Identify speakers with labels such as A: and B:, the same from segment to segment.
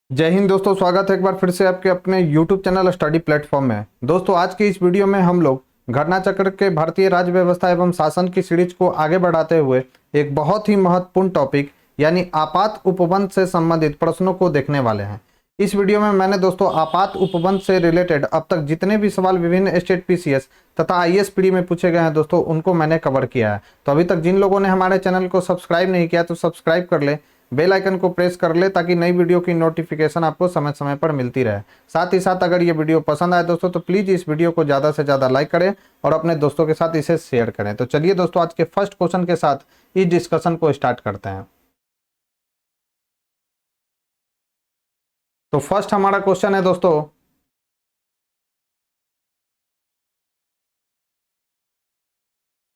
A: जय हिंद दोस्तों, स्वागत है एक बार फिर से आपके अपने YouTube चैनल स्टडी प्लेटफॉर्म में। दोस्तों, आज की इस वीडियो में हम लोग घटना चक्र के भारतीय राज्य व्यवस्था एवं शासन की सीरीज को आगे बढ़ाते हुए एक बहुत ही महत्वपूर्ण टॉपिक यानी आपात उपबंध से संबंधित प्रश्नों को देखने वाले हैं। इस वीडियो में मैंने दोस्तों आपात उपबंध से रिलेटेड अब तक जितने भी सवाल विभिन्न स्टेट पीसीएस तथा आईएएस पीडी में पूछे गए हैं दोस्तों, उनको मैंने कवर किया है। तो अभी तक जिन लोगों ने हमारे चैनल को सब्सक्राइब नहीं किया तो सब्सक्राइब कर ले, बेल आइकन को प्रेस कर ले ताकि नई वीडियो की नोटिफिकेशन आपको समय समय पर मिलती रहे। साथ ही साथ अगर ये वीडियो पसंद आए दोस्तों तो प्लीज इस वीडियो को ज़्यादा से ज़्यादा लाइक करें और अपने दोस्तों के साथ इसे शेयर करें। तो चलिए दोस्तों, आज के फर्स्ट क्वेश्चन के साथ इस डिस्कशन को स्टार्ट करते हैं। तो फर्स्ट हमारा क्वेश्चन है दोस्तों,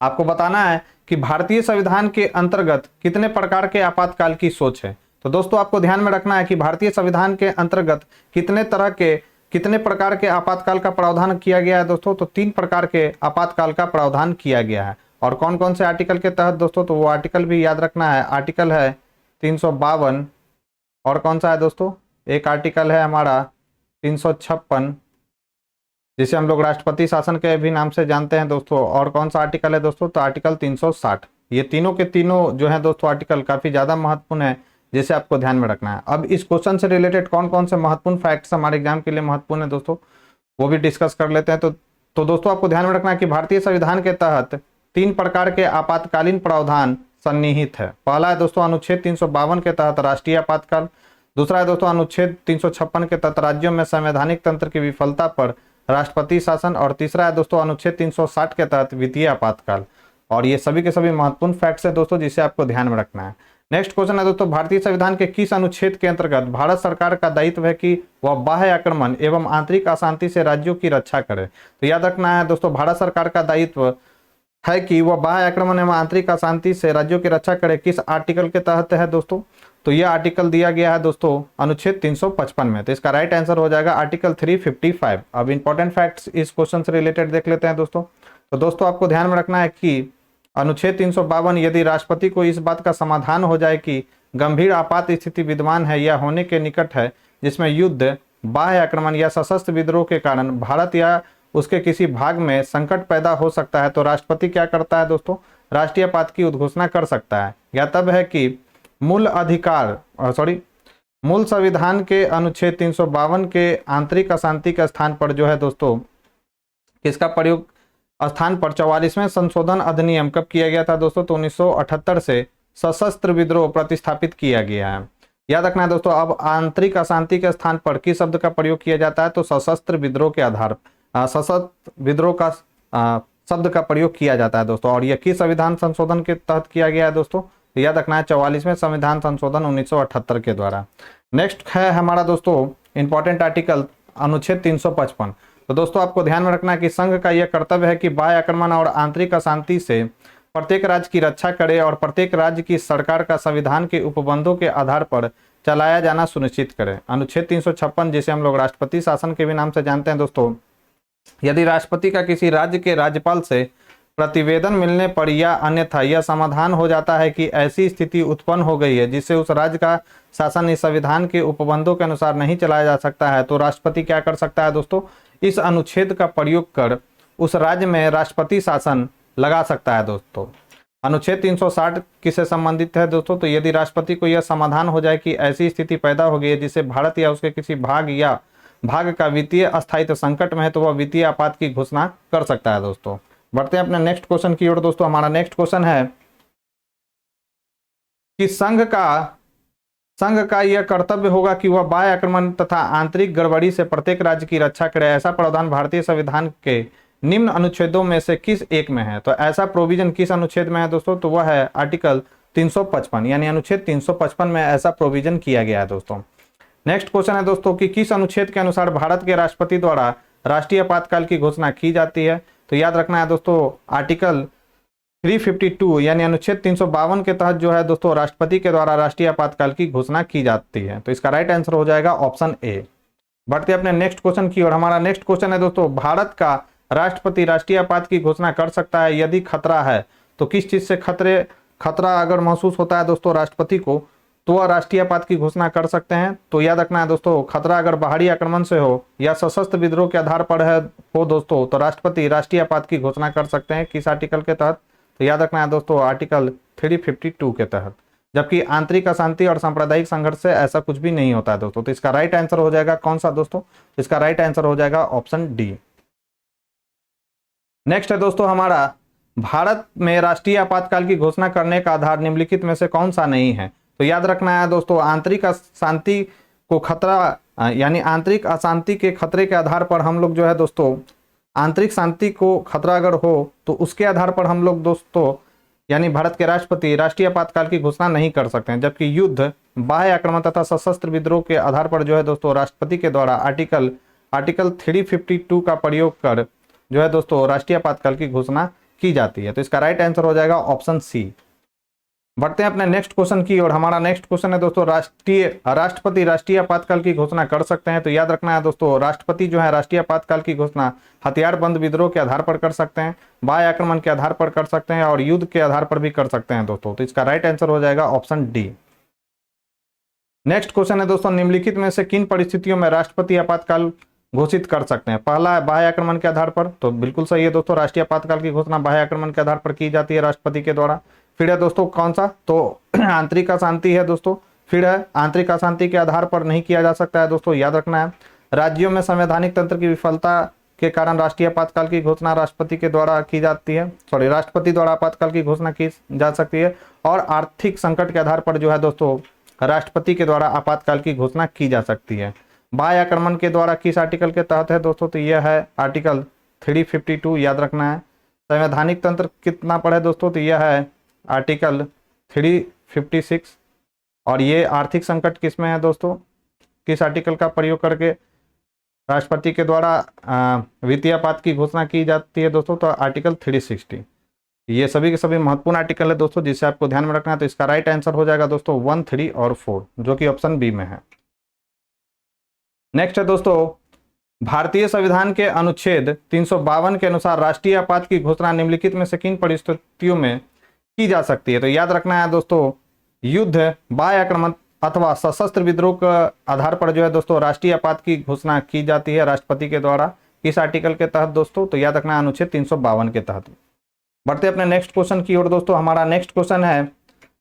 A: आपको बताना है कि भारतीय संविधान के अंतर्गत कितने प्रकार के आपातकाल की सोच है। तो दोस्तों, आपको ध्यान में रखना है कि भारतीय संविधान के अंतर्गत कितने प्रकार के आपातकाल का प्रावधान किया गया है दोस्तों। तो 3 प्रकार के आपातकाल का प्रावधान किया गया है। और कौन कौन से आर्टिकल के तहत दोस्तों, तो वो आर्टिकल भी याद रखना है। आर्टिकल है 352 और कौन सा है दोस्तों, एक आर्टिकल है हमारा 356 जिसे हम लोग राष्ट्रपति शासन के भी नाम से जानते हैं दोस्तों। और कौन सा आर्टिकल है दोस्तों, तो आर्टिकल 360। ये तीनों के तीनों जो है दोस्तों आर्टिकल काफी ज्यादा महत्वपूर्ण है, जिसे आपको ध्यान में रखना है। अब इस क्वेश्चन से रिलेटेड कौन कौन से महत्वपूर्ण फैक्ट्स हमारे एग्जाम के लिए महत्वपूर्ण है दोस्तों, वो भी डिस्कस कर लेते हैं। तो दोस्तों, आपको ध्यान में रखना है कि भारतीय संविधान के तहत 3 प्रकार के आपातकालीन प्रावधान सन्निहित है। पहला है दोस्तों अनुच्छेद 352 के तहत राष्ट्रीय आपातकाल। दूसरा है दोस्तों अनुच्छेद 356 के तहत राज्यों में संवैधानिक तंत्र की विफलता पर राष्ट्रपति शासन। और तीसरा है दोस्तों अनुच्छेद 360 के तहत वित्तीय आपातकाल। और ये सभी के सभी महत्वपूर्ण फैक्ट्स है दोस्तों, जिसे आपको ध्यान में रखना है। नेक्स्ट क्वेश्चन है दोस्तों, भारतीय संविधान के किस अनुच्छेद के अंतर्गत भारत सरकार का दायित्व है कि वह बाह्य आक्रमण एवं आंतरिक अशांति से राज्यों की रक्षा करे। तो याद रखना है दोस्तों, भारत सरकार का दायित्व है कि वह बाह्य आक्रमण एवं आंतरिक अशांति से राज्यों की रक्षा करे। किस आर्टिकल के तहत है दोस्तों, तो यह आर्टिकल दिया गया है दोस्तों अनुच्छेद 355 में। तो इसका राइट आंसर हो जाएगा आर्टिकल 355। अब इंपॉर्टेंट फैक्ट्स इस क्वेश्चन से रिलेटेड देख लेते हैं दोस्तों। तो दोस्तों, आपको ध्यान में रखना है कि अनुच्छेद 352 यदि राष्ट्रपति को इस बात का समाधान हो जाए कि गंभीर आपात स्थिति विद्यमान है या होने के निकट है, जिसमें युद्ध, बाह्य आक्रमण या सशस्त्र विद्रोह के कारण भारत या उसके किसी भाग में संकट पैदा हो सकता है, तो राष्ट्रपति क्या करता है दोस्तों, राष्ट्रीय आपात की उद्घोषणा कर सकता है। या तब है कि मूल संविधान के अनुच्छेद 352 के आंतरिक अशांति के स्थान पर जो है दोस्तों, किसका प्रयोग स्थान पर 44वें संशोधन अधिनियम कब किया गया था दोस्तों, तो 1978 से सशस्त्र विद्रोह प्रतिस्थापित किया गया है। याद रखना है दोस्तों, अब आंतरिक अशांति के स्थान पर किस शब्द का प्रयोग किया जाता है, तो सशस्त्र विद्रोह के आधार सशस्त्र विद्रोह का शब्द का प्रयोग किया जाता है दोस्तों। और यह किस संविधान संशोधन के तहत किया गया है दोस्तों, तो याद रखना है 44वें संविधान संशोधन 1978 के द्वारा। नेक्स्ट है हमारा दोस्तों इंपॉर्टेंट आर्टिकल अनुच्छेद 355। तो दोस्तों, आपको ध्यान में रखना है कि संघ का यह कर्तव्य है कि बाह्य आक्रमण और आंतरिक अशांति से प्रत्येक राज्य की रक्षा करे और प्रत्येक राज्य की सरकार का संविधान के उपबंधों के आधार पर चलाया जाना सुनिश्चित करे। अनुच्छेद 356 जिसे हम लोग राष्ट्रपति शासन के भी नाम से जानते हैं दोस्तों, यदि राष्ट्रपति का किसी राज्य के राज्यपाल से प्रतिवेदन मिलने पर या अन्यथा यह समाधान हो जाता है कि ऐसी स्थिति उत्पन्न हो गई है जिससे उस राज्य का शासन इस संविधान के उपबंधों के अनुसार नहीं चलाया जा सकता है, तो राष्ट्रपति क्या कर सकता है दोस्तों, इस अनुच्छेद का प्रयोग कर उस राज्य में राष्ट्रपति शासन लगा सकता है दोस्तों। अनुच्छेद 360 किससे संबंधित है दोस्तों, तो यदि राष्ट्रपति को यह समाधान हो जाए कि ऐसी स्थिति पैदा हो गई है जिससे भारत या उसके किसी भाग का वित्तीय अस्थायित्व संकट में है, तो वह वित्तीय आपात की घोषणा कर सकता है दोस्तों। बढ़ते हैं अपने नेक्स्ट क्वेश्चन की ओर दोस्तों। हमारा नेक्स्ट क्वेश्चन है कि संघ का यह कर्तव्य होगा कि वह बाह्य आक्रमण तथा आंतरिक गड़बड़ी से प्रत्येक राज्य की रक्षा करे। ऐसा प्रावधान भारतीय संविधान के निम्न अनुच्छेदों में से किस एक में है, तो ऐसा प्रोविजन किस अनुच्छेद में है दोस्तों, तो वह है आर्टिकल 355 यानी अनुच्छेद 355 में ऐसा प्रोविजन किया गया है दोस्तों। नेक्स्ट क्वेश्चन है दोस्तों कि किस अनुच्छेद के अनुसार भारत के राष्ट्रपति द्वारा राष्ट्रीय आपातकाल की घोषणा की जाती है, तो याद रखना है दोस्तों आर्टिकल 352 यानी अनुच्छेद 352 के तहत जो है दोस्तों राष्ट्रपति के द्वारा राष्ट्रीय आपातकाल की घोषणा की जाती है। तो इसका राइट आंसर हो जाएगा ऑप्शन ए। बढ़ते अपने नेक्स्ट क्वेश्चन की ओर। हमारा नेक्स्ट क्वेश्चन है दोस्तों, भारत का राष्ट्रपति राष्ट्रीय आपात की घोषणा कर सकता है यदि खतरा है, तो किस चीज से खतरा अगर महसूस होता है दोस्तों राष्ट्रपति को, तो वह राष्ट्रीय आपात की घोषणा कर सकते हैं। तो याद रखना है दोस्तों, खतरा अगर बाहरी आक्रमण से हो या सशस्त्र विद्रोह के आधार पर है हो दोस्तों, तो राष्ट्रपति राष्ट्रीय आपात की घोषणा कर सकते हैं। किस आर्टिकल के तहत? तो याद रखना है दोस्तों, आर्टिकल 352 के तहत। जबकि आंतरिक अशांति और सांप्रदायिक संघर्ष से ऐसा कुछ भी नहीं होता है दोस्तों। तो इसका राइट आंसर हो जाएगा कौन सा दोस्तों? इसका राइट आंसर हो जाएगा ऑप्शन डी। नेक्स्ट है दोस्तों हमारा, भारत में राष्ट्रीय आपातकाल की घोषणा करने का आधार निम्नलिखित में से कौन सा नहीं है? तो याद रखना है दोस्तों, आंतरिक अशांति को खतरा यानी आंतरिक अशांति के खतरे के आधार पर हम लोग जो है दोस्तों, आंतरिक शांति को खतरा अगर हो तो उसके आधार पर हम लोग दोस्तों यानी भारत के राष्ट्रपति राष्ट्रीय आपातकाल की घोषणा नहीं कर सकते हैं। जबकि युद्ध, बाह्य आक्रमण तथा सशस्त्र विद्रोह के आधार पर जो है दोस्तों, राष्ट्रपति के द्वारा आर्टिकल 352 का प्रयोग कर जो है दोस्तों राष्ट्रीय आपातकाल की घोषणा की जाती है। तो इसका राइट आंसर हो जाएगा ऑप्शन सी। बढ़ते हैं अपने नेक्स्ट क्वेश्चन की और हमारा नेक्स्ट क्वेश्चन है दोस्तों, राष्ट्रपति राष्ट्रीय आपातकाल की घोषणा कर सकते हैं? तो याद रखना है दोस्तों, राष्ट्रपति जो है राष्ट्रीय आपातकाल की घोषणा हथियारबंद विद्रोह के आधार पर कर सकते हैं, बाह्य आक्रमण के आधार पर कर सकते हैं और युद्ध के आधार पर भी कर सकते हैं दोस्तों। तो इसका राइट आंसर हो जाएगा ऑप्शन डी। नेक्स्ट क्वेश्चन है दोस्तों, निम्नलिखित में से किन परिस्थितियों में राष्ट्रपति आपातकाल घोषित कर सकते हैं? पहला है बाह्य आक्रमण के आधार पर, तो बिल्कुल सही है दोस्तों, राष्ट्रीय आपातकाल की घोषणा बाह्य आक्रमण के आधार पर की जाती है राष्ट्रपति के द्वारा। फिर है दोस्तों कौन सा? तो आंतरिक अशांति है दोस्तों। फिर है आंतरिक अशांति के आधार पर नहीं किया जा सकता है दोस्तों, याद रखना है। राज्यों में संवैधानिक तंत्र की विफलता के कारण राष्ट्रीय आपातकाल की घोषणा राष्ट्रपति के द्वारा की जाती है, राष्ट्रपति द्वारा आपातकाल की घोषणा की जा सकती है। और आर्थिक संकट के आधार पर जो है दोस्तों, राष्ट्रपति के द्वारा आपातकाल की घोषणा की जा सकती है। बाह्य आक्रमण के द्वारा किस आर्टिकल के तहत है दोस्तों? तो यह है आर्टिकल 352, याद रखना है। संवैधानिक तंत्र कितना पर है दोस्तों? तो यह है आर्टिकल 356। और ये आर्थिक संकट किसमें है दोस्तों? किस आर्टिकल का प्रयोग करके राष्ट्रपति के द्वारा वित्तीय आपात की घोषणा की जाती है दोस्तों? तो आर्टिकल 360। ये सभी के सभी महत्वपूर्ण आर्टिकल है दोस्तों, जिसे आपको ध्यान में रखना है। तो इसका राइट आंसर हो जाएगा दोस्तों 1, 3 और 4, जो कि ऑप्शन बी में है। नेक्स्ट है दोस्तों, भारतीय संविधान के अनुच्छेद 352 के अनुसार राष्ट्रीय आपात की घोषणा निम्नलिखित में से किन परिस्थितियों में की जा सकती है? तो याद रखना है दोस्तों, युद्ध, बाह्य आक्रमण अथवा सशस्त्र विद्रोह के आधार पर जो है दोस्तों राष्ट्रीय आपात की घोषणा की जाती है राष्ट्रपति के द्वारा। किस आर्टिकल के तहत दोस्तों? तो याद रखना है अनुच्छेद 352 के तहत। बढ़ते अपने नेक्स्ट क्वेश्चन की ओर दोस्तों। हमारा नेक्स्ट क्वेश्चन है,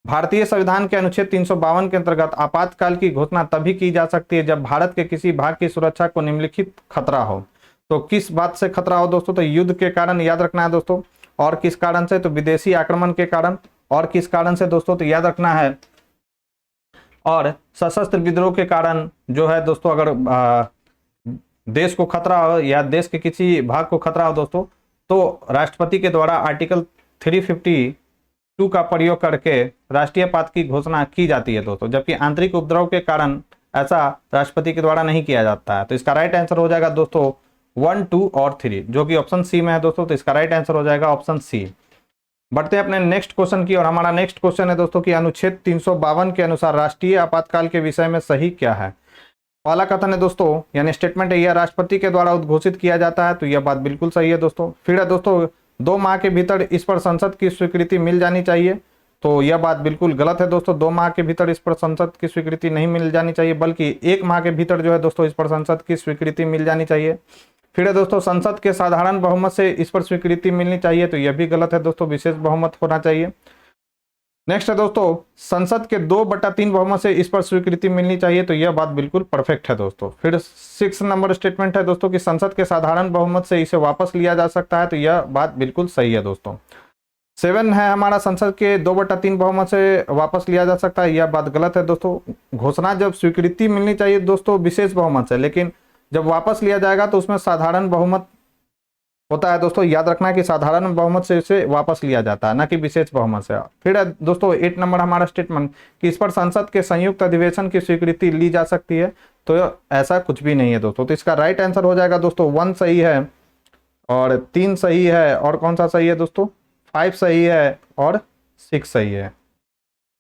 A: भारतीय संविधान के अनुच्छेद 352 के अंतर्गत आपातकाल की घोषणा तभी की जा सकती है जब भारत के किसी भाग की सुरक्षा को निम्नलिखित खतरा हो। तो किस बात से खतरा हो दोस्तों? तो युद्ध के कारण, याद रखना है दोस्तों। और किस कारण से? तो विदेशी आक्रमण के कारण। और किस कारण से दोस्तों? तो याद रखना है, और सशस्त्र विद्रोह के कारण जो है दोस्तों, अगर देश को खतरा हो या देश के किसी भाग को खतरा हो दोस्तों, तो राष्ट्रपति के द्वारा आर्टिकल 352 का प्रयोग करके राष्ट्रीय आपात की घोषणा की जाती है दोस्तों। जबकि आंतरिक उपद्रव के कारण ऐसा राष्ट्रपति के द्वारा नहीं किया जाता है। तो इसका राइट आंसर हो जाएगा दोस्तों 1, 2 और 3, जो कि ऑप्शन सी में है दोस्तों। तो इसका राइट आंसर हो जाएगा ऑप्शन सी। बढ़ते हैं अपने नेक्स्ट क्वेश्चन की और हमारा नेक्स्ट क्वेश्चन है दोस्तों कि अनुच्छेद 352 के अनुसार राष्ट्रीय आपातकाल के विषय में सही क्या है? पहला कथन है दोस्तों, यानी स्टेटमेंट है, यह राष्ट्रपति के द्वारा उद्घोषित किया जाता है। तो यह बात बिल्कुल सही है दोस्तों। फिर है दोस्तों, 2 माह के भीतर इस पर संसद की स्वीकृति मिल जानी चाहिए। तो यह बात बिल्कुल गलत है दोस्तों। 2 माह के भीतर इस पर संसद की स्वीकृति नहीं मिल जानी चाहिए, बल्कि 1 माह के भीतर जो है दोस्तों इस पर संसद की स्वीकृति मिल जानी चाहिए। फिर है दोस्तों, संसद के साधारण बहुमत से इस पर स्वीकृति मिलनी चाहिए। तो यह भी गलत है दोस्तों, विशेष बहुमत होना चाहिए। नेक्स्ट है दोस्तों, संसद के 2/3 बहुमत से इस पर स्वीकृति मिलनी चाहिए। तो यह बात बिल्कुल परफेक्ट है दोस्तों। फिर 6 नंबर स्टेटमेंट है दोस्तों कि संसद के साधारण बहुमत से इसे वापस लिया जा सकता है। तो यह बात बिल्कुल सही है दोस्तों। 7 है हमारा, संसद के 2/3 बहुमत से वापस लिया जा सकता है। यह बात गलत है दोस्तों। घोषणा जब स्वीकृति मिलनी चाहिए दोस्तों विशेष बहुमत से, लेकिन जब वापस लिया जाएगा तो उसमें साधारण बहुमत होता है दोस्तों। याद रखना है कि साधारण बहुमत से इसे वापस लिया जाता है, ना कि विशेष बहुमत से। फिर है दोस्तों 8 नंबर हमारा स्टेटमेंट कि इस पर संसद के संयुक्त अधिवेशन की स्वीकृति ली जा सकती है। तो ऐसा कुछ भी नहीं है दोस्तों। तो इसका राइट आंसर हो जाएगा दोस्तों 1 सही है और 3 सही है, और कौन सा सही है दोस्तों? 5 सही है और 6 सही है।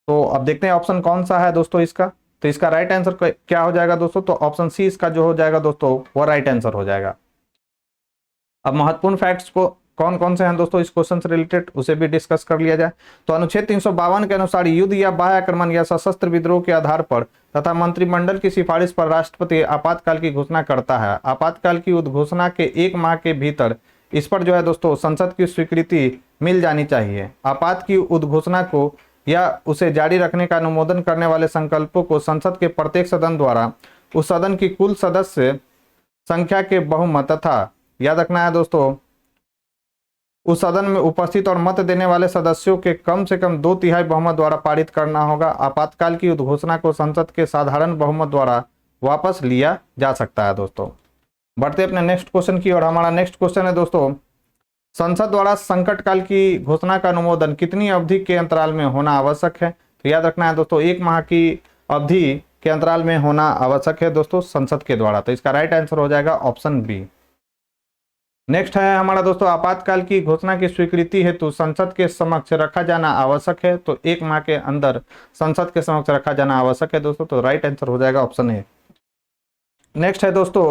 A: तो अब देखते हैं ऑप्शन कौन सा है दोस्तों इसका। तो इसका राइट आंसर क्या हो जाएगा दोस्तों? तो ऑप्शन सी इसका जो हो जाएगा दोस्तों वो राइट आंसर हो जाएगा। अब महत्वपूर्ण फैक्ट्स को कौन कौन से हैं दोस्तों इस क्वेश्चन से रिलेटेड, उसे भी डिस्कस कर लिया जाए। तो अनुच्छेद 352 के अनुसार युद्ध या बाह्य आक्रमण या सशस्त्र विद्रोह के आधार पर तथा मंत्रिमंडल की सिफारिश पर राष्ट्रपति आपातकाल की घोषणा करता है। आपातकाल की उद्घोषणा के 1 माह के भीतर इस पर जो है दोस्तों संसद की स्वीकृति मिल जानी चाहिए। आपात की उद्घोषणा को या उसे जारी रखने का अनुमोदन करने वाले संकल्पों को संसद के प्रत्येक सदन द्वारा उस सदन की कुल सदस्य संख्या के बहुमत तथा, याद रखना है दोस्तों, उस सदन में उपस्थित और मत देने वाले सदस्यों के कम से कम 2/3 बहुमत द्वारा पारित करना होगा। आपातकाल की उद्घोषणा को संसद के साधारण बहुमत द्वारा वापस लिया जा सकता है। दोस्तों बढ़ते अपने नेक्स्ट क्वेश्चन की और हमारा नेक्स्ट क्वेश्चन है दोस्तों, संसद द्वारा संकट काल की घोषणा का अनुमोदन कितनी अवधि के अंतराल में होना आवश्यक है। तो याद रखना है दोस्तों 1 माह की अवधि के अंतराल में होना आवश्यक है दोस्तों संसद के द्वारा। तो इसका राइट आंसर हो जाएगा ऑप्शन बी। नेक्स्ट है हमारा दोस्तों, आपातकाल की घोषणा की स्वीकृति हेतु संसद के समक्ष रखा जाना आवश्यक है। तो 1 माह के अंदर संसद के समक्ष रखा जाना आवश्यक है दोस्तों। तो राइट आंसर हो जाएगा ऑप्शन ए। नेक्स्ट है दोस्तों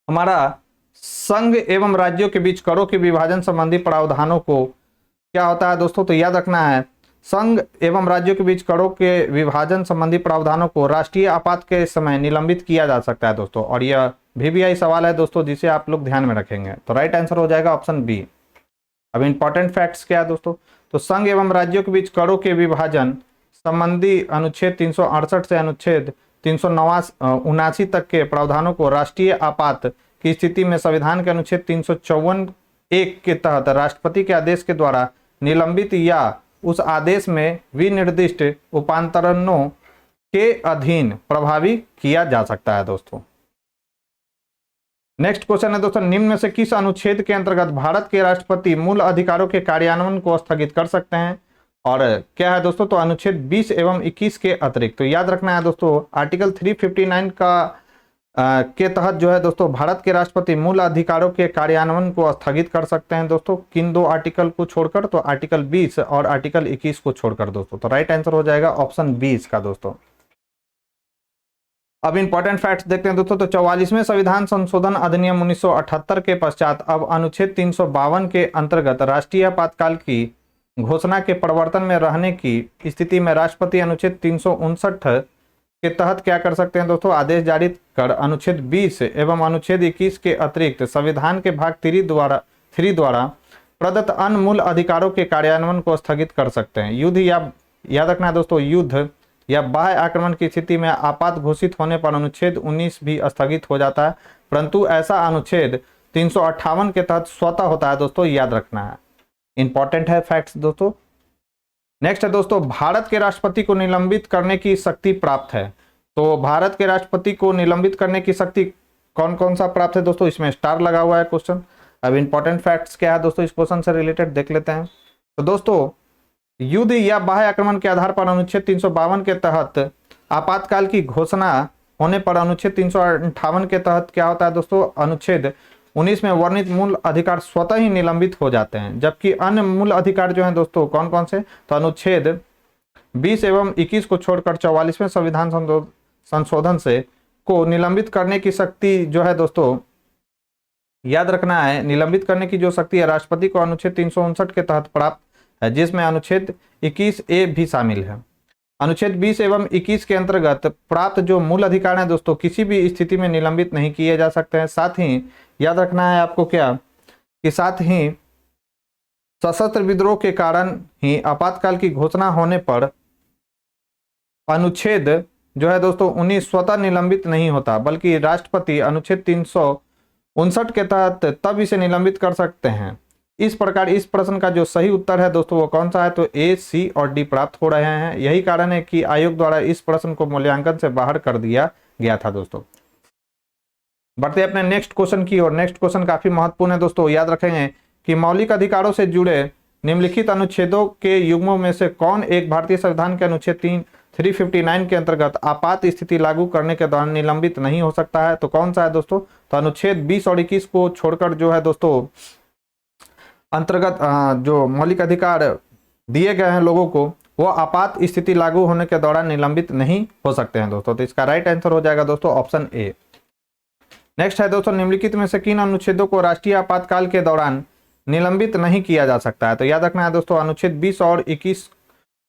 A: हमारा, संघ एवं राज्यों के बीच करों के विभाजन संबंधी प्रावधानों को क्या होता है दोस्तों। तो याद रखना है, संघ एवं राज्यों के बीच करों के विभाजन संबंधी प्रावधानों को राष्ट्रीय आपात के समय निलंबित किया जा सकता है दोस्तों। और यह VVI सवाल है दोस्तों जिसे आप लोग ध्यान में रखेंगे। तो राइट आंसर हो जाएगा ऑप्शन बी। अब इंपॉर्टेंट फैक्ट्स क्या है दोस्तों, तो संघ एवं राज्यों के बीच करों के विभाजन संबंधी अनुच्छेद 368 से अनुच्छेद 379 तक के प्रावधानों को राष्ट्रीय आपात की स्थिति में संविधान के अनुच्छेद 354(1) के तहत राष्ट्रपति के आदेश के द्वारा निलंबित या उस आदेश में विनिर्दिष्ट उपांतरणों के अधीन प्रभावी किया जा सकता है दोस्तों। नेक्स्ट क्वेश्चन है दोस्तों, निम्न में से किस अनुच्छेद के अंतर्गत भारत के राष्ट्रपति मूल अधिकारों के कार्यान्वयन को स्थगित कर सकते हैं। और क्या है दोस्तों, तो अनुच्छेद 20 एवं 21 के अतिरिक्त। तो याद रखना है दोस्तों आर्टिकल 359 के तहत जो है दोस्तों भारत के राष्ट्रपति मूल अधिकारों के कार्यान्वयन को स्थगित कर सकते हैं दोस्तों। किन 2 आर्टिकल को छोड़कर, तो आर्टिकल 20 और आर्टिकल 21 को छोड़कर दोस्तों। तो राइट आंसर हो जाएगा ऑप्शन 20 का दोस्तों। अब इंपॉर्टेंट फैक्ट्स देखते हैं दोस्तों, तो 44वें संविधान संशोधन अधिनियम 1978 के पश्चात अब अनुच्छेद 352 के अंतर्गत राष्ट्रीय आपातकाल की घोषणा के प्रवर्तन में रहने की स्थिति में राष्ट्रपति अनुच्छेद 359 के तहत क्या कर सकते हैं दोस्तों, आदेश जारी कर अनुच्छेद 20 एवं अनुच्छेद 21 के अतिरिक्त संविधान के भाग 3 द्वारा प्रदत्त अन्य मूल अधिकारों के कार्यान्वयन को स्थगित कर सकते हैं। युद्ध या, याद रखना है दोस्तों, युद्ध या बाह्य आक्रमण की स्थिति में आपात घोषित होने पर अनुच्छेद 19 भी स्थगित हो जाता है, परंतु ऐसा अनुच्छेद 358 के तहत स्वतः होता है दोस्तों, याद रखना है। इंपॉर्टेंट है फैक्ट्स दोस्तों। नेक्स्ट है दोस्तों, भारत के राष्ट्रपति को निलंबित करने की शक्ति प्राप्त है। तो भारत के राष्ट्रपति को निलंबित करने की शक्ति कौन कौन सा प्राप्त है दोस्तों, इसमें स्टार लगा हुआ है क्वेश्चन। अब इंपॉर्टेंट फैक्ट्स क्या है दोस्तों इस क्वेश्चन से रिलेटेड देख लेते हैं। तो दोस्तों युद्ध या बाह्य आक्रमण के आधार पर अनुच्छेद 352 के तहत आपातकाल की घोषणा होने पर अनुच्छेद 358 के तहत क्या होता है दोस्तों, अनुच्छेद 19 में वर्णित मूल अधिकार स्वतः ही निलंबित हो जाते हैं। जबकि अन्य मूल अधिकार जो हैं दोस्तों कौन कौन से, तो अनुच्छेद 20 एवं 21 को छोड़कर 44वें संविधान संशोधन से को निलंबित करने की शक्ति जो है दोस्तों, याद रखना है, निलंबित करने की जो शक्ति है राष्ट्रपति को अनुच्छेद 359 के तहत प्राप्त है, जिसमें अनुच्छेद 21A भी शामिल है। अनुच्छेद 20 एवं 21 के अंतर्गत प्राप्त जो मूल अधिकार हैं दोस्तों किसी भी स्थिति में निलंबित नहीं किए जा सकते हैं। साथ ही याद रखना है आपको क्या, कि साथ ही सशस्त्र विद्रोह के कारण ही आपातकाल की घोषणा होने पर अनुच्छेद जो है दोस्तों 19 स्वतः निलंबित नहीं होता, बल्कि राष्ट्रपति अनुच्छेद 359 के तहत तब इसे निलंबित कर सकते हैं। इस प्रकार इस प्रश्न का जो सही उत्तर है दोस्तों वो कौन सा है, तो A, C और D प्राप्त हो रहे हैं। यही कारण है कि आयोग द्वारा इस प्रश्न को मूल्यांकन से बाहर कर दिया गया था दोस्तों। बढ़ते अपने नेक्स्ट क्वेश्चन की ओर। नेक्स्ट क्वेश्चन काफी महत्वपूर्ण है दोस्तों, याद रखेंगे कि मौलिक अधिकारों से जुड़े निम्नलिखित अनुच्छेदों के युग्मों में से कौन एक भारतीय संविधान के अनुच्छेद 359 के अंतर्गत आपात स्थिति लागू करने के दौरान निलंबित नहीं हो सकता है। तो कौन सा है दोस्तों, तो अनुच्छेद 20 और 21 को छोड़कर जो है दोस्तों अंतर्गत जो मौलिक अधिकार दिए गए हैं लोगों को, वो आपात स्थिति लागू होने के दौरान निलंबित नहीं हो सकते हैं दोस्तों। तो इसका राइट आंसर हो जाएगा दोस्तों ऑप्शन ए। नेक्स्ट है दोस्तों, निम्नलिखित में से किन अनुच्छेदों को राष्ट्रीय आपातकाल के दौरान निलंबित नहीं किया जा सकता है? तो याद रखना है दोस्तों, अनुच्छेद 20 और 21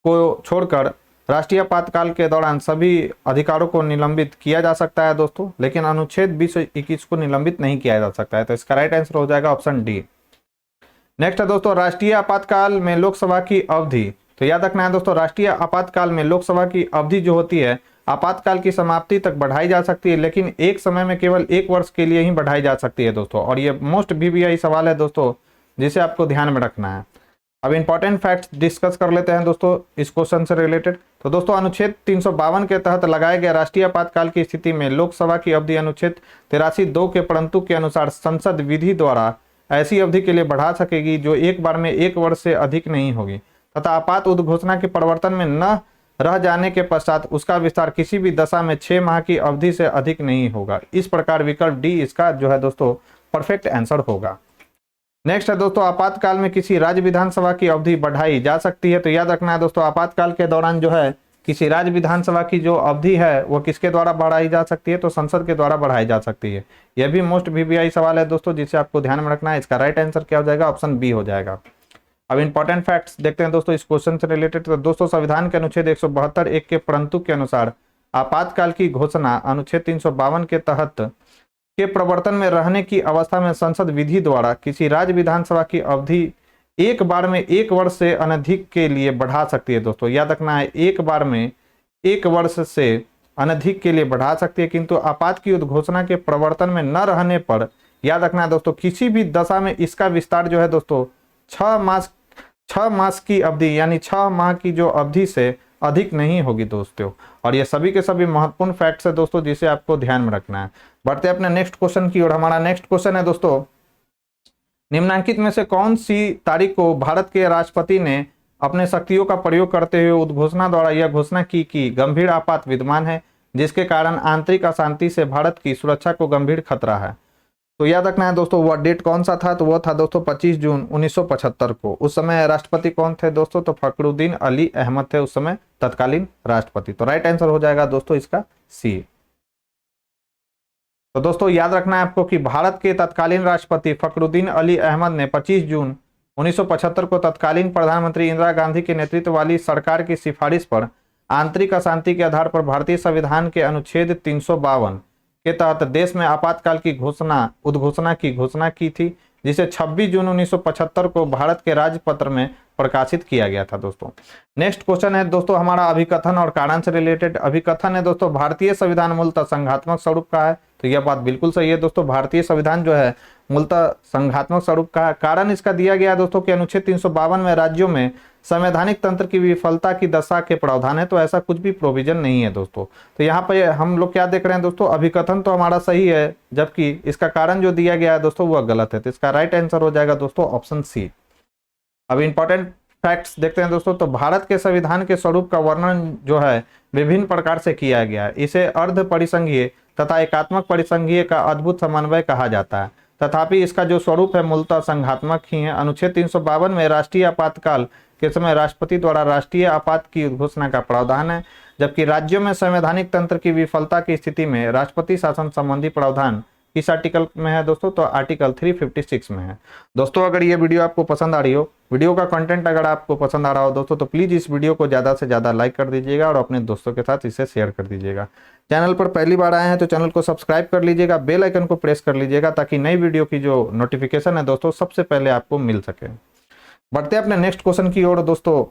A: को छोड़कर राष्ट्रीय आपातकाल के दौरान सभी अधिकारों को निलंबित किया जा सकता है दोस्तों, लेकिन अनुच्छेद 20 और 21 को निलंबित नहीं किया जा सकता है। तो इसका राइट आंसर हो जाएगा ऑप्शन डी। नेक्स्ट है दोस्तों, राष्ट्रीय आपातकाल में लोकसभा की अवधि। तो याद रखना है दोस्तों, राष्ट्रीय आपातकाल में लोकसभा की अवधि जो होती है आपातकाल की समाप्ति तक बढ़ाई जा सकती है, लेकिन एक समय में केवल 1 वर्ष के लिए ही बढ़ाई जा सकती है दोस्तों। और ये मोस्ट वीवीआई सवाल है दोस्तों, जिसे आपको ध्यान में रखना है। अब इंपॉर्टेंट फैक्ट्स डिस्कस कर लेते हैं दोस्तों इस क्वेश्चन से रिलेटेड। तो दोस्तों, अनुच्छेद 352 के तहत लगाए गए राष्ट्रीय आपातकाल की स्थिति में लोकसभा की अवधि अनुच्छेद 83(2) के परंतु के अनुसार संसद विधि द्वारा ऐसी अवधि के लिए बढ़ा सकेगी जो एक बार में 1 वर्ष से अधिक नहीं होगी तथा आपात उद्घोषणा के प्रवर्तन में न रह जाने के पश्चात उसका विस्तार किसी भी दशा में 6 माह की अवधि से अधिक नहीं होगा। इस प्रकार विकल्प डी इसका जो है दोस्तों परफेक्ट आंसर होगा। नेक्स्ट है दोस्तों, आपातकाल में किसी राज्य विधानसभा की अवधि बढ़ाई जा सकती है। तो याद रखना है दोस्तों, आपातकाल के दौरान जो है किसी राज्य विधानसभा की जो अवधि है वो किसके द्वारा बढ़ाई जा सकती है? तो संसद के द्वारा बढ़ाई जा सकती है। यह भी मोस्ट वीवीआई सवाल है दोस्तों, जिसे आपको ध्यान में रखना है। इसका राइट आंसर क्या हो जाएगा? ऑप्शन बी हो जाएगा। अब इंपॉर्टेंट फैक्ट्स देखते हैं दोस्तों इस क्वेश्चन से रिलेटेड। तो दोस्तों, संविधान के अनुच्छेद 172(1) के परंतु के अनुसार आपातकाल की घोषणा अनुच्छेद 352 के तहत के प्रवर्तन में रहने की अवस्था में संसद विधि द्वारा किसी राज्य विधानसभा की अवधि एक बार में 1 वर्ष से अनधिक के लिए बढ़ा सकती है दोस्तों। याद रखना है, एक बार में 1 वर्ष से अनधिक के लिए बढ़ा सकती है, किंतु आपात की उद्घोषणा के प्रवर्तन में न रहने पर याद रखना है दोस्तों किसी भी दशा में इसका विस्तार जो है दोस्तों 6 मास की अवधि यानी 6 माह की जो अवधि से अधिक नहीं होगी दोस्तों। और ये सभी के सभी महत्वपूर्ण फैक्ट्स है दोस्तों, जिसे आपको ध्यान में रखना है। बढ़ते अपने नेक्स्ट क्वेश्चन की ओर। हमारा नेक्स्ट क्वेश्चन है दोस्तों, निम्नलिखित में से कौन सी तारीख को भारत के राष्ट्रपति ने अपने शक्तियों का प्रयोग करते हुए उद्घोषणा द्वारा यह घोषणा की कि गंभीर आपात विद्यमान है जिसके कारण आंतरिक अशांति से भारत की सुरक्षा को गंभीर खतरा है? तो याद रखना है दोस्तों, वह डेट कौन सा था? तो वह था दोस्तों 25 जून 1975 को। उस समय राष्ट्रपति कौन थे दोस्तों? तो फखरुद्दीन अली अहमद थे उस समय तत्कालीन राष्ट्रपति। तो राइट आंसर हो जाएगा दोस्तों इसका सी। तो दोस्तों, याद रखना है आपको कि भारत के तत्कालीन राष्ट्रपति फखरुद्दीन अली अहमद ने 25 जून 1975 को तत्कालीन प्रधानमंत्री इंदिरा गांधी के नेतृत्व वाली सरकार की सिफारिश पर आंतरिक अशांति के आधार पर भारतीय संविधान के अनुच्छेद 352 के तहत देश में आपातकाल की उद्घोषणा की घोषणा की थी, जिसे 26 जून 1975 को भारत के राजपत्र में प्रकाशित किया गया था दोस्तों। नेक्स्ट क्वेश्चन है दोस्तों हमारा अभिकथन और कारण से रिलेटेड। अभिकथन है दोस्तों, भारतीय संविधान मूलतः संघात्मक स्वरूप का है। तो यह बात बिल्कुल सही है दोस्तों, भारतीय संविधान जो है मूलतः संघात्मक स्वरूप का है। कारण इसका दिया गया दोस्तों कि अनुच्छेद 352 में राज्यों में संवैधानिक तंत्र की विफलता की दशा के प्रावधान है, तो ऐसा कुछ भी प्रोविजन नहीं है दोस्तों। तो यहाँ पे हम लोग क्या देख रहे हैं दोस्तों, अभिकथन तो हमारा सही है, जबकि इसका कारण जो दिया गया है दोस्तों वह गलत है। तो इसका राइट आंसर हो जाएगा दोस्तों ऑप्शन सी। अब इंपॉर्टेंट फैक्ट्स देखते हैं दोस्तों। तो भारत के संविधान के स्वरूप का वर्णन जो है विभिन्न प्रकार से किया गया है। इसे अर्ध परिसंघीय तथा एकात्मक परिसंघीय का अद्भुत समन्वय कहा जाता है, तथापि इसका जो स्वरूप है मूलतः संघात्मक ही है। अनुच्छेद 352 में राष्ट्रीय आपातकाल के समय राष्ट्रपति द्वारा राष्ट्रीय आपात की घोषणा का प्रावधान है, जबकि राज्यों में संवैधानिक तंत्र की विफलता की स्थिति में राष्ट्रपति शासन संबंधी प्रावधान किस आर्टिकल में है दोस्तों? तो आर्टिकल 356 में है। दोस्तों, अगर ये वीडियो आपको पसंद आ रही हो, वीडियो का कंटेंट अगर आपको पसंद आ रहा हो दोस्तों, तो प्लीज इस वीडियो को ज़्यादा से ज़्यादा लाइक कर दीजिएगा और अपने दोस्तों के साथ इसे शेयर कर दीजिएगा। चैनल पर पहली बार आए हैं तो चैनल को सब्सक्राइब कर लीजिएगा, बेल आइकन को प्रेस कर लीजिएगा ताकि नई वीडियो की जो नोटिफिकेशन है दोस्तों सबसे पहले आपको मिल सके। बढ़ते अपने नेक्स्ट क्वेश्चन की ओर दोस्तों।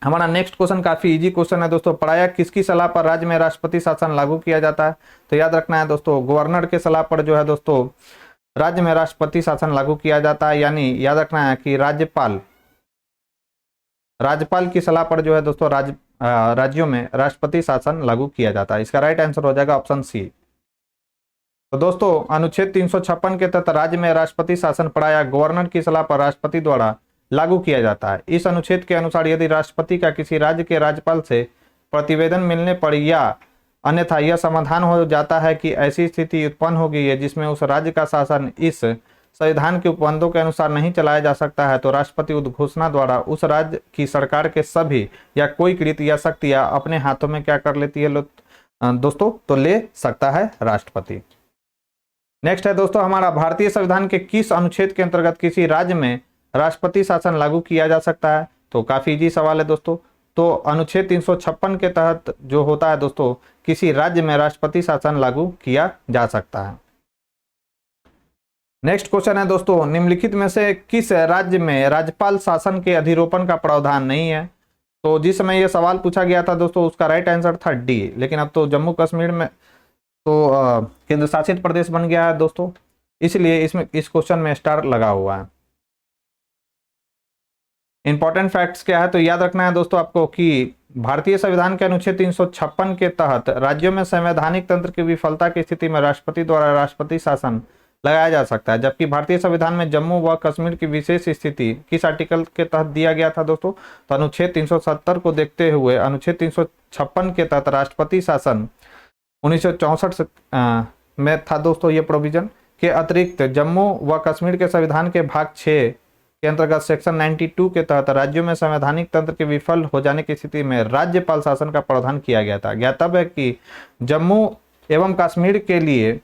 A: हमारा नेक्स्ट क्वेश्चन काफी इजी क्वेश्चन है दोस्तों। प्रायः किसकी सलाह पर राज्य में राष्ट्रपति शासन लागू किया जाता है? तो याद रखना है दोस्तों, गवर्नर के सलाह पर जो है दोस्तों राज्य में राष्ट्रपति शासन लागू किया जाता है, यानी याद रखना है कि राज्यपाल की सलाह पर जो है दोस्तों राज्यों में राष्ट्रपति शासन लागू किया जाता है। इसका राइट आंसर हो जाएगा ऑप्शन सी। तो दोस्तों, अनुच्छेद 356 के तहत राज्य में राष्ट्रपति शासन प्रायः गवर्नर की सलाह पर राष्ट्रपति द्वारा लागू किया जाता है। इस अनुच्छेद के अनुसार यदि राष्ट्रपति का किसी राज्य के राज्यपाल से प्रतिवेदन मिलने पर या अन्यथा यह समाधान हो जाता है कि ऐसी स्थिति उत्पन्न हो गई है जिसमें उस राज्य का शासन इस संविधान के उपबंधों के अनुसार नहीं चलाया जा सकता है, तो राष्ट्रपति उद्घोषणा द्वारा उस राज्य की सरकार के सभी या कोई कृत या शक्तियां अपने हाथों में क्या कर लेती है दोस्तों? तो ले सकता है राष्ट्रपति। नेक्स्ट है दोस्तों हमारा, भारतीय संविधान के किस अनुच्छेद के अंतर्गत किसी राज्य में राष्ट्रपति शासन लागू किया जा सकता है? तो काफी इजी सवाल है दोस्तों। तो अनुच्छेद 356 के तहत जो होता है दोस्तों, किसी राज्य में राष्ट्रपति शासन लागू किया जा सकता है। नेक्स्ट क्वेश्चन है दोस्तों, निम्नलिखित में से किस राज्य में राज्यपाल शासन के अधिरोपण का प्रावधान नहीं है? तो जिस समय यह सवाल पूछा गया था दोस्तों, उसका राइट आंसर था डी, लेकिन अब तो जम्मू कश्मीर में तो केंद्र शासित प्रदेश बन गया है दोस्तों, इसलिए इसमें इस क्वेश्चन में स्टार लगा हुआ है। इंपॉर्टेंट फैक्ट्स क्या है? तो याद रखना है दोस्तों आपको कि भारतीय संविधान के अनुच्छेद 356 के तहत राज्यों में संवैधानिक तंत्र की विफलता की स्थिति में राष्ट्रपति द्वारा राष्ट्रपति शासन लगाया जा सकता है, जबकि भारतीय संविधान में जम्मू व कश्मीर की विशेष स्थिति किस आर्टिकल के तहत दिया गया था दोस्तों? तो अनुच्छेद 370 को देखते हुए अनुच्छेद 356 के तहत राष्ट्रपति शासन 1964 में था दोस्तों ये प्रोविजन के अतिरिक्त जम्मू व कश्मीर के संविधान के भाग 6 के अंतर्गत सेक्शन 92 के तहत राज्यों में संवैधानिक तंत्र के विफल हो जाने की स्थिति में राज्यपाल शासन का प्रावधान किया गया था। ज्ञातव्य है कि जम्मू एवं कश्मीर के लिए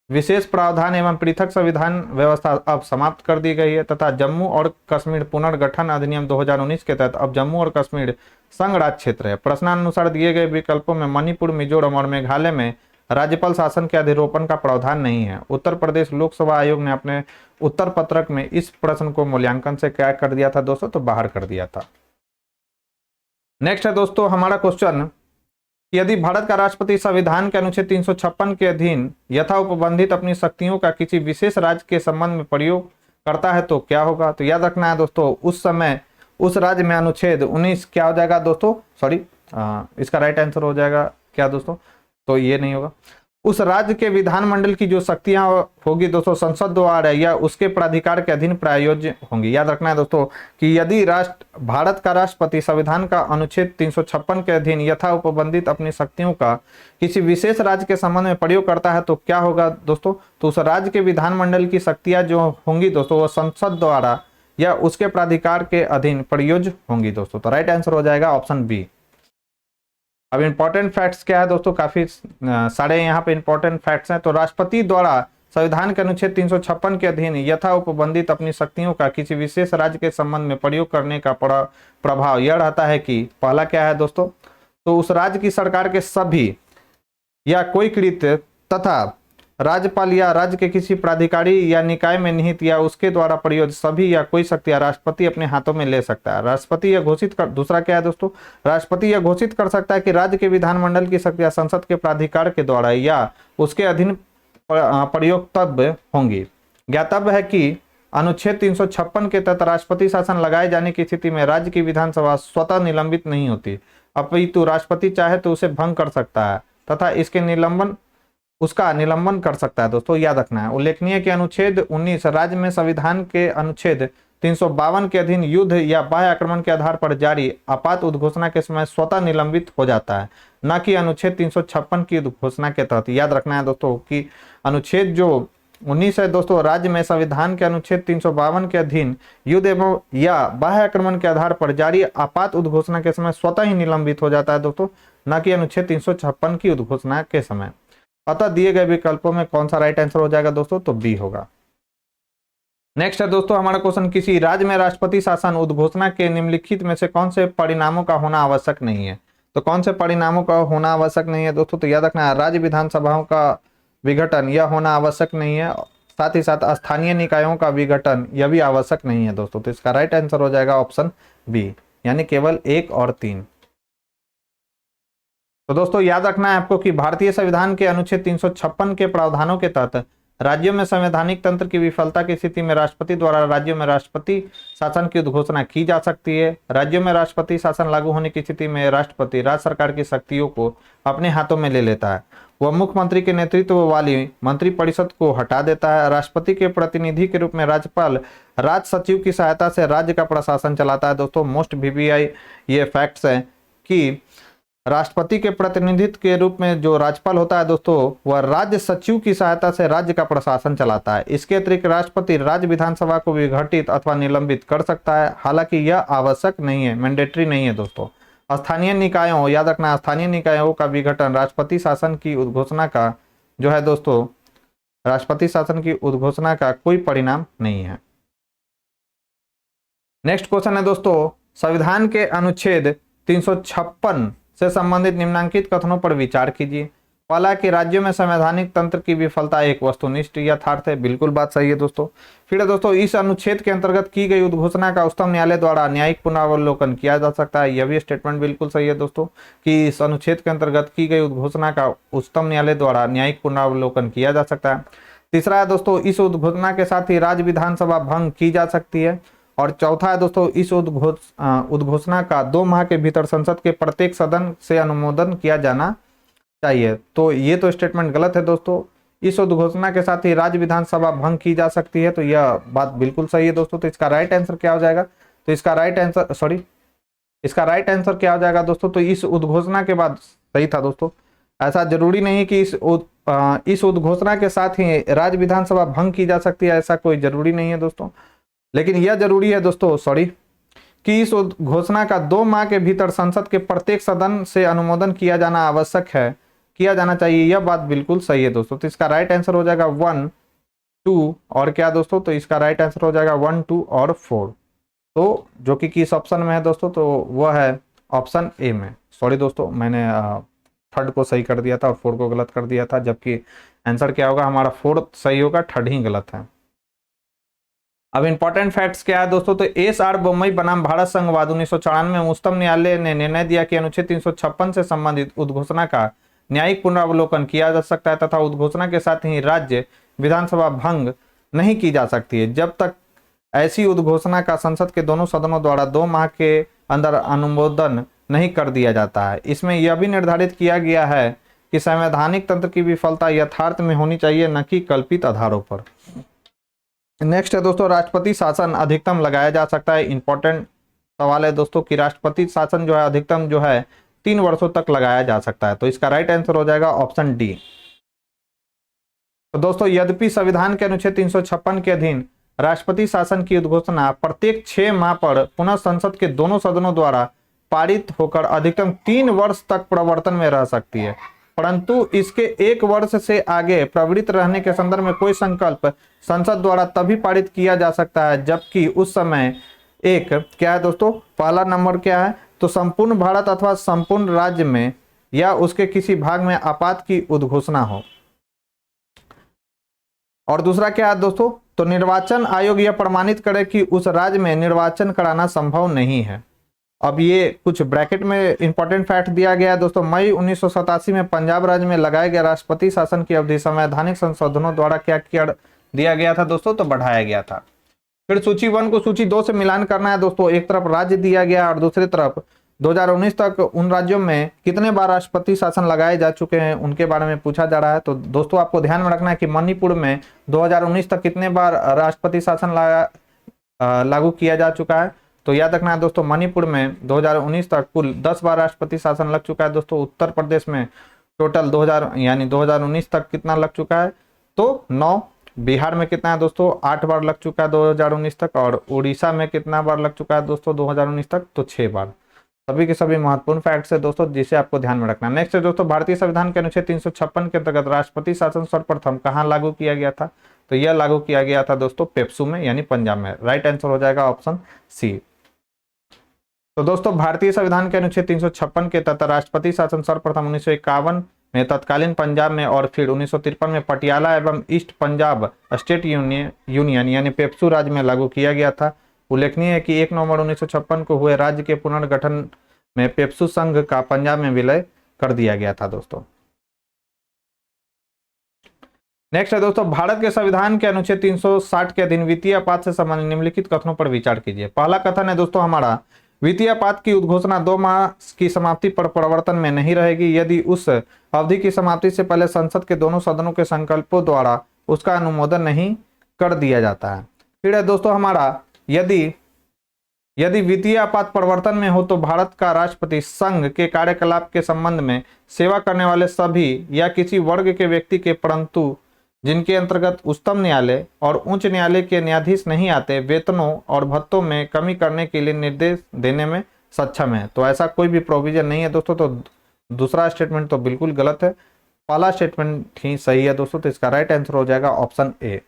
A: विशेष प्रावधान एवं पृथक संविधान व्यवस्था अब समाप्त कर दी गई है तथा जम्मू और कश्मीर पुनर्गठन अधिनियम 2019 के तहत अब जम्मू और कश्मीर संघ राज्य क्षेत्र है। प्रश्नानुसार दिए गए विकल्पों में मणिपुर, मिजोरम और मेघालय में राज्यपाल शासन के अधिरोपण का प्रावधान नहीं है। उत्तर प्रदेश लोकसभा आयोग ने अपने उत्तर पत्रक में इस प्रश्न को मूल्यांकन से क्या कर दिया था दोस्तों? तो बाहर कर दिया था। नेक्स्ट है दोस्तों हमारा क्वेश्चन, यदि भारत का राष्ट्रपति संविधान के अनुच्छेद 356 के अधीन यथा उपबंधित अपनी शक्तियों का किसी विशेष राज्य के संबंध में प्रयोग करता है तो क्या होगा? तो याद रखना है दोस्तों, उस समय उस राज्य में अनुच्छेद 19 क्या हो जाएगा दोस्तों? इसका राइट आंसर हो जाएगा क्या दोस्तों? तो ये नहीं होगा। उस राज्य के विधानमंडल की जो शक्तियां होगी दोस्तों संसद द्वारा या उसके प्राधिकार के अधीन प्रयोज्य होंगी। याद रखना है दोस्तों कि यदि भारत का राष्ट्रपति संविधान का अनुच्छेद 356 के अधीन यथा उपबंधित अपनी शक्तियों का किसी विशेष राज्य के संबंध में प्रयोग करता है तो क्या होगा दोस्तों? तो उस राज्य के विधानमंडल की शक्तियां जो होंगी दोस्तों वो संसद द्वारा या उसके प्राधिकार के अधीन प्रयोज्य होंगी दोस्तों। तो राइट आंसर हो जाएगा ऑप्शन बी। अब इंपॉर्टेंट फैक्ट्स क्या है दोस्तों? काफी सारे यहाँ पे इंपॉर्टेंट फैक्ट्स हैं। तो राष्ट्रपति द्वारा संविधान के अनुच्छेद 356 के अधीन यथा उपबंधित अपनी शक्तियों का किसी विशेष राज्य के संबंध में प्रयोग करने का प्रभाव यह रहता है कि पहला क्या है दोस्तों? तो उस राज्य की सरकार के सभी या कोई कृत तथा राज्यपाल या राज्य के किसी प्राधिकारी या निकाय में निहित या उसके द्वारा प्रयोज्य सभी या कोई शक्तियां राष्ट्रपति अपने हाथों में ले सकता है। राष्ट्रपति यह घोषित कर, दूसरा क्या है दोस्तों? राष्ट्रपति यह घोषित कर सकता है कि राज्य के विधानमंडल की शक्तियां संसद के प्राधिकार के द्वारा या उसके अधीन प्रयोक्तव्य होंगी। ज्ञातव्य है कि अनुच्छेद 356 के तहत राष्ट्रपति शासन लगाए जाने की स्थिति में राज्य की विधानसभा स्वतः निलंबित नहीं होती, अपितु राष्ट्रपति चाहे तो उसे भंग कर सकता है तथा उसका निलंबन कर सकता है दोस्तों। याद रखना है। उल्लेखनीय कि अनुच्छेद 19 राज्य में संविधान के अनुच्छेद 352 के अधीन युद्ध या बाह्य आक्रमण के आधार पर जारी आपात उद्घोषणा के समय स्वतः निलंबित हो जाता है, न कि अनुच्छेद 356 की उद्घोषणा के तहत। याद रखना है दोस्तों कि अनुच्छेद जो 19 है दोस्तों, राज्य में संविधान के अनुच्छेद 352 के अधीन युद्ध एवं या बाह्य आक्रमण के आधार पर जारी आपात उद्घोषणा के समय स्वतः ही निलंबित हो जाता है दोस्तों, न कि अनुच्छेद 356 की उद्घोषणा के समय। अतः दिए गए विकल्पों में कौन सा राइट आंसर हो जाएगा दोस्तों? तो बी होगा। नेक्स्ट है दोस्तों हमारा क्वेश्चन, किसी राज्य में राष्ट्रपति शासन उद्घोषणा के निम्नलिखित में से कौन से परिणामों का होना आवश्यक नहीं है? तो कौन से परिणामों का होना आवश्यक नहीं है दोस्तों? तो याद रखना है, राज्य विधानसभाओं का विघटन यह होना आवश्यक नहीं है, साथ ही साथ स्थानीय निकायों का विघटन यह भी आवश्यक नहीं है दोस्तों। तो इसका राइट आंसर हो जाएगा ऑप्शन बी, यानी केवल 1 और 3। तो दोस्तों याद रखना है आपको कि भारतीय संविधान के अनुच्छेद 356 के प्रावधानों के तहत राज्यों में संवैधानिक तंत्र की विफलता की स्थिति में राष्ट्रपति द्वारा राज्यों में राष्ट्रपति शासन की उद्घोषणा की जा सकती है। राज्यों में राष्ट्रपति शासन लागू होने की स्थिति में राष्ट्रपति राज्य सरकार की शक्तियों को अपने हाथों में ले लेता है। वह मुख्यमंत्री के नेतृत्व वाली मंत्रिपरिषद को हटा देता है। राष्ट्रपति के प्रतिनिधि के रूप में राज्यपाल राज्य सचिव की सहायता से राज्य का प्रशासन चलाता है। दोस्तों मोस्ट VVI ये फैक्ट्स है कि राष्ट्रपति के प्रतिनिधित्व के रूप में जो राज्यपाल होता है दोस्तों, वह राज्य सचिव की सहायता से राज्य का प्रशासन चलाता है। इसके अतिरिक्त राष्ट्रपति राज्य विधानसभा को विघटित अथवा निलंबित कर सकता है, हालांकि यह आवश्यक नहीं है, मैंडेटरी नहीं है दोस्तों। स्थानीय निकायों, याद रखना, स्थानीय निकायों का विघटन राष्ट्रपति शासन की उद्घोषणा का जो है दोस्तों राष्ट्रपति शासन की उद्घोषणा का कोई परिणाम नहीं है। नेक्स्ट क्वेश्चन है दोस्तों, संविधान के अनुच्छेद 356 से संबंधित निम्नलिखित कथनों पर विचार कीजिए। पहला कि राज्यों में संवैधानिक तंत्र की विफलता एक वस्तुनिष्ठ यथार्थ है, बिल्कुल बात सही है दोस्तों। फिर दोस्तों, इस अनुच्छेद के अंतर्गत की गई उद्घोषणा का उच्चतम न्यायालय द्वारा न्यायिक पुनरावलोकन किया जा सकता है, यह भी स्टेटमेंट बिल्कुल सही है दोस्तों कि इस अनुच्छेद के अंतर्गत की गई उद्घोषणा का उच्चतम न्यायालय द्वारा न्यायिक पुनरावलोकन किया जा सकता है। तीसरा है दोस्तों, इस उद्घोषणा के साथ ही राज्य विधानसभा भंग की जा सकती है। और चौथा है दोस्तों, इस उद्घोषणा का 2 माह के भीतर संसद के प्रत्येक सदन से अनुमोदन किया जाना चाहिए। तो ये तो स्टेटमेंट गलत है दोस्तों। इस उद्घोषणा के साथ ही राज्य विधानसभा भंग की जा सकती है, तो यह बात बिल्कुल सही है दोस्तों। तो इसका राइट आंसर क्या हो जाएगा? तो इसका राइट आंसर क्या हो जाएगा दोस्तों? तो इस उद्घोषणा के बाद सही था दोस्तों। ऐसा जरूरी नहीं कि इस उद्घोषणा के साथ ही राज्य विधानसभा भंग की जा सकती है, ऐसा कोई जरूरी नहीं है दोस्तों। लेकिन यह जरूरी है दोस्तों कि इस घोषणा का 2 माह के भीतर संसद के प्रत्येक सदन से अनुमोदन किया जाना आवश्यक है, किया जाना चाहिए, यह बात बिल्कुल सही है दोस्तों। तो इसका राइट आंसर हो जाएगा 1, 2 और क्या दोस्तों? तो इसका राइट आंसर हो जाएगा 1, 2 और 4। तो जो कि किस ऑप्शन में है दोस्तों? तो वह है ऑप्शन ए में। सॉरी दोस्तों, मैंने 3rd को सही कर दिया था और 4 को गलत कर दिया था, जबकि आंसर क्या होगा हमारा? 4th सही होगा, 3rd ही गलत है। अब इंपॉर्टेंट फैक्ट्स क्या है दोस्तों? तो एस.आर. बोम्मई बनाम भारत संघवाद 1994 में उच्चतम न्यायालय ने निर्णय दिया कि अनुच्छेद 356 से संबंधित उद्घोषणा का न्यायिक पुनरावलोकन किया जा सकता है तथा उद्घोषणा के साथ ही राज्य विधानसभा भंग नहीं की जा सकती है जब तक ऐसी उद्घोषणा का संसद के दोनों सदनों द्वारा 2 माह के अंदर अनुमोदन नहीं कर दिया जाता है। इसमें यह भी निर्धारित किया गया है कि संवैधानिक तंत्र की विफलता यथार्थ में होनी चाहिए, न कि कल्पित आधारों पर। नेक्स्ट है दोस्तों, राष्ट्रपति शासन अधिकतम लगाया जा सकता है। इंपॉर्टेंट सवाल है दोस्तों कि राष्ट्रपति शासन जो है अधिकतम जो है 3 वर्षों तक लगाया जा सकता है। तो इसका राइट आंसर हो जाएगा ऑप्शन डी। तो दोस्तों, यद्यपि संविधान के अनुच्छेद 356 के अधीन राष्ट्रपति शासन की उद्घोषणा प्रत्येक 6 माह पर पुनः संसद के दोनों सदनों द्वारा पारित होकर अधिकतम 3 वर्ष तक प्रवर्तन में रह सकती है, परंतु इसके 1 वर्ष से आगे प्रवृत्त रहने के संदर्भ में कोई संकल्प संसद द्वारा तभी पारित किया जा सकता है जबकि उस समय एक क्या है दोस्तों? पहला नंबर क्या है? तो संपूर्ण भारत अथवा संपूर्ण राज्य में या उसके किसी भाग में आपात की उद्घोषणा हो। और दूसरा क्या है दोस्तों? तो निर्वाचन आयोग यह प्रमाणित करे कि उस राज्य में निर्वाचन कराना संभव नहीं है। अब ये कुछ ब्रैकेट में इंपॉर्टेंट फैक्ट दिया गया है दोस्तों। मई 1987 में पंजाब राज्य में लगाए गए राष्ट्रपति शासन की अवधि संवैधानिक संशोधनों द्वारा क्या किया दिया गया था दोस्तों? तो बढ़ाया गया था। फिर सूची 1 को सूची 2 से मिलान करना है दोस्तों। एक तरफ राज्य दिया गया और दूसरी तरफ 2019 तक उन राज्यों में कितने बार राष्ट्रपति शासन लगाए जा चुके हैं उनके बारे में पूछा जा रहा है। तो दोस्तों, आपको ध्यान में रखना है कि मणिपुर में 2019 तक कितने बार राष्ट्रपति शासन लागू किया जा चुका है। तो याद रखना है दोस्तों, मणिपुर में 2019 तक कुल 10 बार राष्ट्रपति शासन लग चुका है दोस्तों। उत्तर प्रदेश में टोटल 2019 तक कितना लग चुका है? तो 9। बिहार में कितना है दोस्तों? 8 बार लग चुका है 2019 तक। और उड़ीसा में कितना बार लग चुका है दोस्तों 2019 तक? तो 6 बार। सभी के सभी महत्वपूर्ण फैक्ट्स है दोस्तों, जिसे आपको ध्यान में रखना है। नेक्स्ट है दोस्तों, भारतीय संविधान के अनुच्छेद 356 के अंतर्गत राष्ट्रपति शासन सर्वप्रथम कहां लागू किया गया था? तो यह लागू किया गया था दोस्तों पेप्सू में, यानी पंजाब में। राइट आंसर हो जाएगा ऑप्शन सी। तो दोस्तों, भारतीय संविधान के अनुच्छेद 356 के तहत राष्ट्रपति शासन सर्वप्रथम 1951 में तत्कालीन पंजाब में और फिर 1953 में पटियाला एवं ईस्ट पंजाब स्टेट यूनियन यानी पेप्सू राज्य में लागू किया गया था। उल्लेखनीय है कि 1 नवंबर 1956 को हुए राज्य के पुनर्गठन में पेप्सू संघ का पंजाब में विलय कर दिया गया था दोस्तों। नेक्स्ट है दोस्तों, भारत के संविधान के अनुच्छेद 360 के अधीन वित्तीय आपात से संबंधित निम्नलिखित कथनों पर विचार कीजिए। पहला कथन है दोस्तों हमारा, वित्तीय आपात की उद्घोषणा 2 माह की समाप्ति पर प्रवर्तन में नहीं रहेगी यदि उस अवधि की समाप्ति से पहले संसद के दोनों सदनों के संकल्पों द्वारा उसका अनुमोदन नहीं कर दिया जाता है। फिर है दोस्तों हमारा, यदि वित्तीय आपात प्रवर्तन में हो तो भारत का राष्ट्रपति संघ के कार्यकलाप के संबंध में सेवा करने वाले सभी या किसी वर्ग के व्यक्ति के, परंतु जिनके अंतर्गत उच्चतम न्यायालय और उच्च न्यायालय के न्यायाधीश नहीं आते, वेतनों और भत्तों में कमी करने के लिए निर्देश देने में सक्षम है। तो ऐसा कोई भी प्रोविजन नहीं है दोस्तों। तो दूसरा स्टेटमेंट तो बिल्कुल गलत है। पहला स्टेटमेंट ही सही है दोस्तों, तो इसका राइट आंसर हो जाएगा ऑप्शन ए।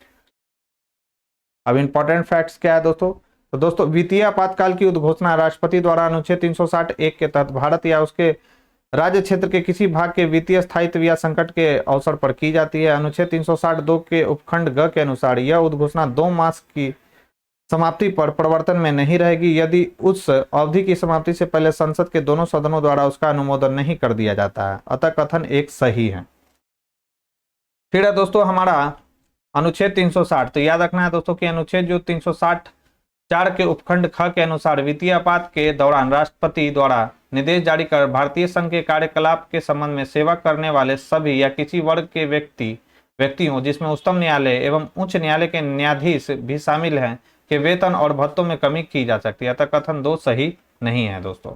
A: अब इंपॉर्टेंट फैक्ट्स क्या है दोस्तों, तो दोस्तों वित्तीय आपातकाल की उद्घोषणा राष्ट्रपति द्वारा अनुच्छेद 360(1) के तहत भारत या उसके राज्य क्षेत्र के किसी भाग के वित्तीय स्थायित्व या संकट के अवसर पर की जाती है। अनुच्छेद 360(2) के उपखंड ग के अनुसार यह उद्घोषणा 2 मास की समाप्ति पर प्रवर्तन में नहीं रहेगी यदि उस अवधि की समाप्ति से पहले संसद के दोनों सदनों द्वारा उसका अनुमोदन नहीं कर दिया जाता है। अतः कथन एक सही है। फिर है दोस्तों हमारा अनुच्छेद 360। तो याद रखना है दोस्तों कि अनुच्छेद जो 360(4) के उपखंड ख के अनुसार वित्तीय आपात के दौरान राष्ट्रपति द्वारा निर्देश जारी कर भारतीय संघ के कार्यकलाप के संबंध में सेवा करने वाले सभी या किसी वर्ग के व्यक्तियों जिसमें उच्चतम न्यायालय एवं उच्च न्यायालय के न्यायाधीश भी शामिल हैं के वेतन और भत्तों में कमी की जा सकती है। अतः कथन 2 सही नहीं है दोस्तों।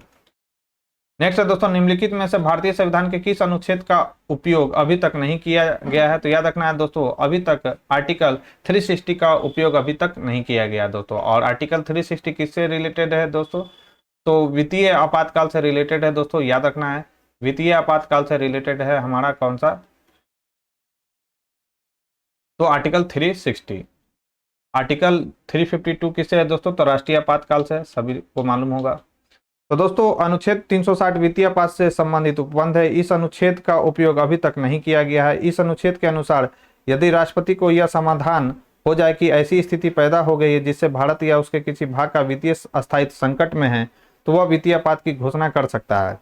A: नेक्स्ट है दोस्तों, निम्नलिखित में से भारतीय संविधान के किस अनुच्छेद का उपयोग अभी तक नहीं किया गया है। तो याद रखना है दोस्तों, अभी तक आर्टिकल 360 का उपयोग अभी तक नहीं किया गया दोस्तों। और आर्टिकल 360 किससे रिलेटेड है दोस्तों, तो वित्तीय आपातकाल से रिलेटेड है दोस्तों। याद रखना है वित्तीय आपातकाल से रिलेटेड है हमारा कौन सा, तो आर्टिकल 360। आर्टिकल 352 किससे है दोस्तों, तो राष्ट्रीय आपातकाल से, सभी को मालूम होगा। तो दोस्तों अनुच्छेद 360 वित्तीय आपात से संबंधित उपबंध है। इस अनुच्छेद का उपयोग अभी तक नहीं किया गया है। इस अनुच्छेद के अनुसार यदि राष्ट्रपति को यह समाधान हो जाए कि ऐसी स्थिति पैदा हो गई है जिससे भारत या उसके किसी भाग का वित्तीय स्थायित्व संकट में है, तो वह वित्तीय आपात की घोषणा कर सकता है।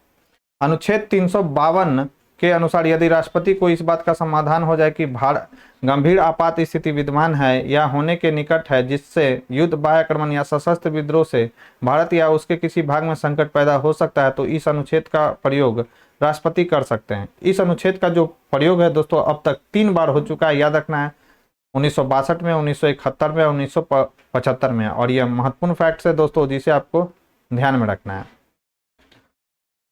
A: अनुच्छेद 352 के अनुसार यदि राष्ट्रपति को इस बात का समाधान हो जाए कि गंभीर आपात स्थिति विद्यमान है या होने के निकट है जिससे युद्ध, बाह्य आक्रमण या सशस्त्र विद्रोह से भारत या उसके किसी भाग में संकट पैदा हो सकता है, तो इस अनुच्छेद का प्रयोग राष्ट्रपति कर सकते हैं। इस अनुच्छेद का जो प्रयोग है दोस्तों अब तक 3 बार हो चुका है। याद रखना है 1962 में, 1971 में, 1975 में। और यह महत्वपूर्ण फैक्ट है दोस्तों जिसे आपको ध्यान में रखना है।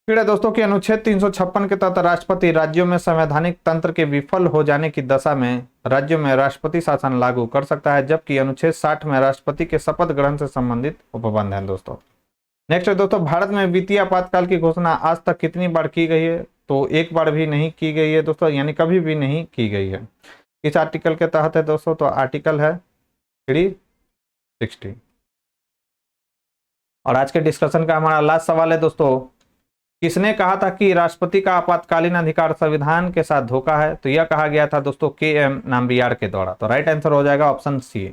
A: फिर है दोस्तों कि अनुच्छेद 356 के तहत राष्ट्रपति राज्यों में संवैधानिक तंत्र के विफल हो जाने की दशा में राज्यों में राष्ट्रपति शासन लागू कर सकता है, जबकि अनुच्छेद 60 में राष्ट्रपति के शपथ ग्रहण से संबंधित उपबंध है दोस्तों। नेक्स्ट है दोस्तों, भारत में वित्तीय आपातकाल की घोषणा आज तक कितनी बार की गई है, तो 1 बार भी नहीं की गई है दोस्तों, यानी कभी भी नहीं की गई है। इस आर्टिकल के तहत है दोस्तों, तो आर्टिकल है 360। और आज के डिस्कशन का हमारा लास्ट सवाल है दोस्तों, किसने कहा था कि राष्ट्रपति का आपातकालीन अधिकार संविधान के साथ धोखा है। तो यह कहा गया था दोस्तों के.एम. नाम्बियार के द्वारा। तो राइट आंसर हो जाएगा ऑप्शन सी।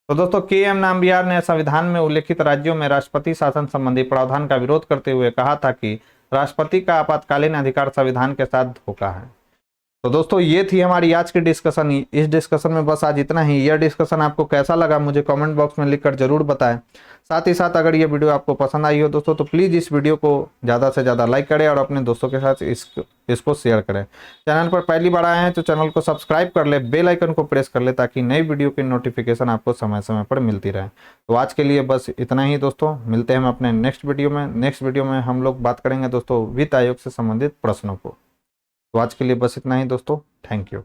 A: तो दोस्तों के.एम. नाम्बियार ने संविधान में उल्लेखित राज्यों में राष्ट्रपति शासन संबंधी प्रावधान का विरोध करते हुए कहा था कि राष्ट्रपति का आपातकालीन अधिकार संविधान के साथ धोखा है। तो दोस्तों ये थी हमारी आज की डिस्कशन। इस डिस्कशन में बस आज इतना ही। यह डिस्कशन आपको कैसा लगा मुझे कमेंट बॉक्स में लिखकर जरूर बताएं। साथ ही साथ अगर ये वीडियो आपको पसंद आई हो दोस्तों तो प्लीज़ इस वीडियो को ज़्यादा से ज़्यादा लाइक करें और अपने दोस्तों के साथ इसको शेयर करें। चैनल पर पहली बार आए हैं तो चैनल को सब्सक्राइब कर ले, बेल आइकन को प्रेस कर ले ताकि नई वीडियो की नोटिफिकेशन आपको समय समय पर मिलती रहे। तो आज के लिए बस इतना ही दोस्तों, मिलते हैं हम अपने नेक्स्ट वीडियो में। नेक्स्ट वीडियो में हम लोग बात करेंगे दोस्तों वित्त आयोग से संबंधित प्रश्नों को। तो आज के लिए बस इतना ही दोस्तों, थैंक यू।